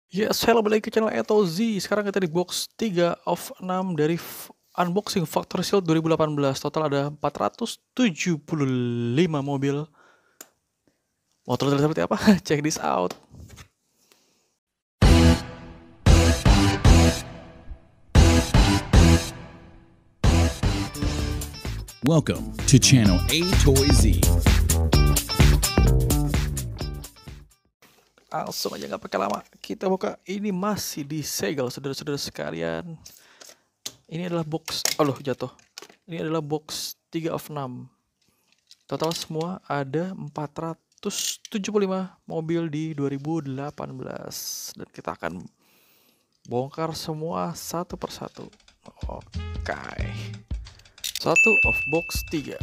Yes, hello, balik ke channel AToyZ. Sekarang kita di box 3 of 6 dari unboxing Factory Sale 2018. Total ada 475 mobil. Motor terlihat seperti apa? Check this out. Welcome to channel AToyZ. Langsung aja nggak pakai lama, kita buka. Ini masih disegel, saudara-saudara sekalian. Ini adalah box, jatuh. Ini adalah box 3 of 6. Total semua ada 475 mobil di 2018. Dan kita akan bongkar semua satu persatu. Oke. Satu of box 3.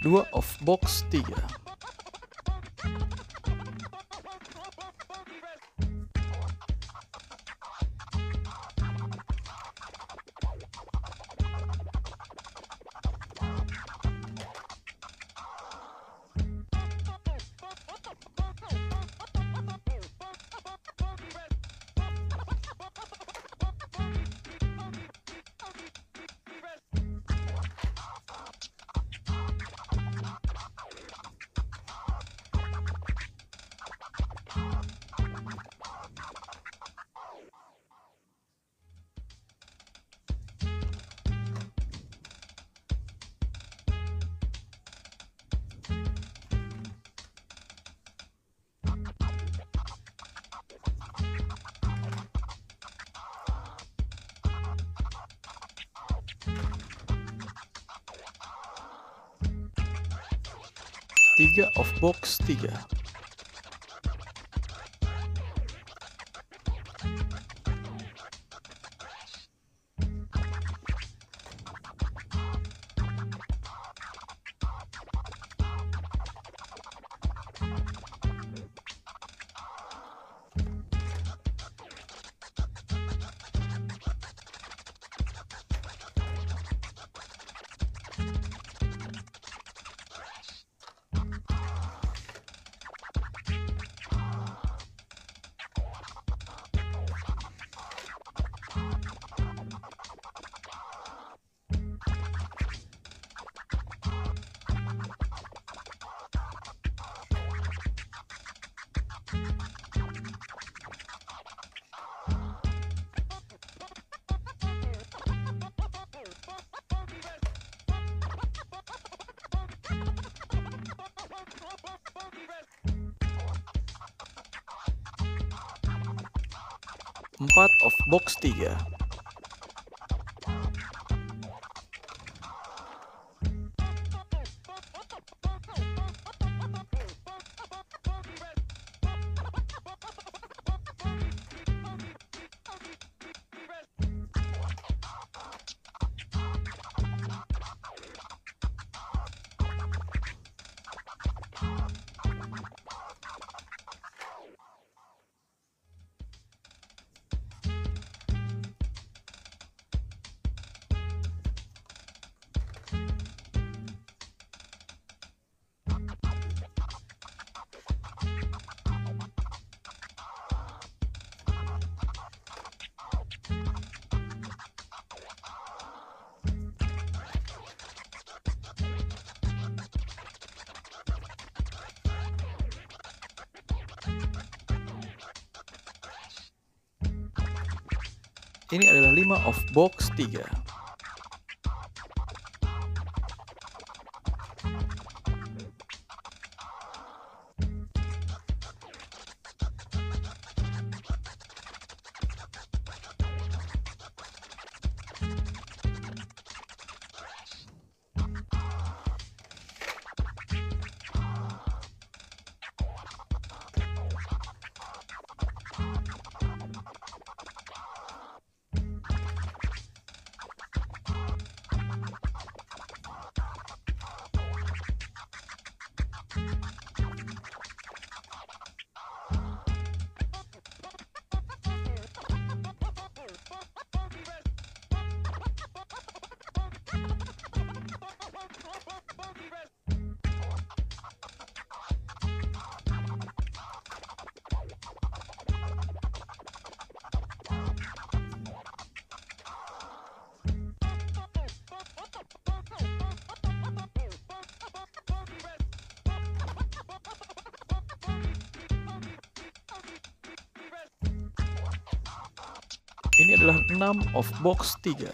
Dua of box 3. Tiga of box 3. Empat of box 3. Ini adalah 5 of box 3. Ini adalah 6 of box 3.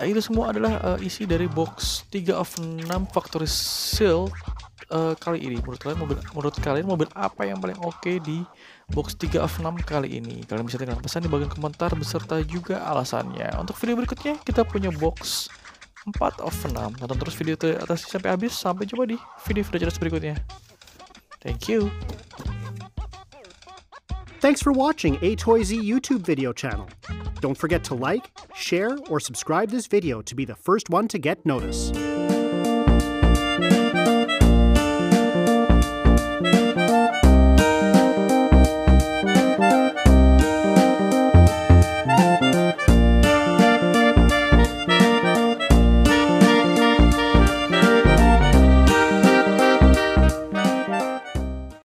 Itu semua adalah isi dari box 3 of 6 factory seal kali ini. Menurut kalian mobil apa yang paling oke di box 3 of 6 kali ini? Kalian bisa tinggalkan pesan di bagian komentar beserta juga alasannya. Untuk video berikutnya kita punya box 4 of 6. Tonton terus video atas sampai habis. Sampai jumpa di video-video jelas berikutnya. Thank you. Thanks for watching AToyZ YouTube video channel. Don't forget to like, share, or subscribe this video to be the first one to get notice.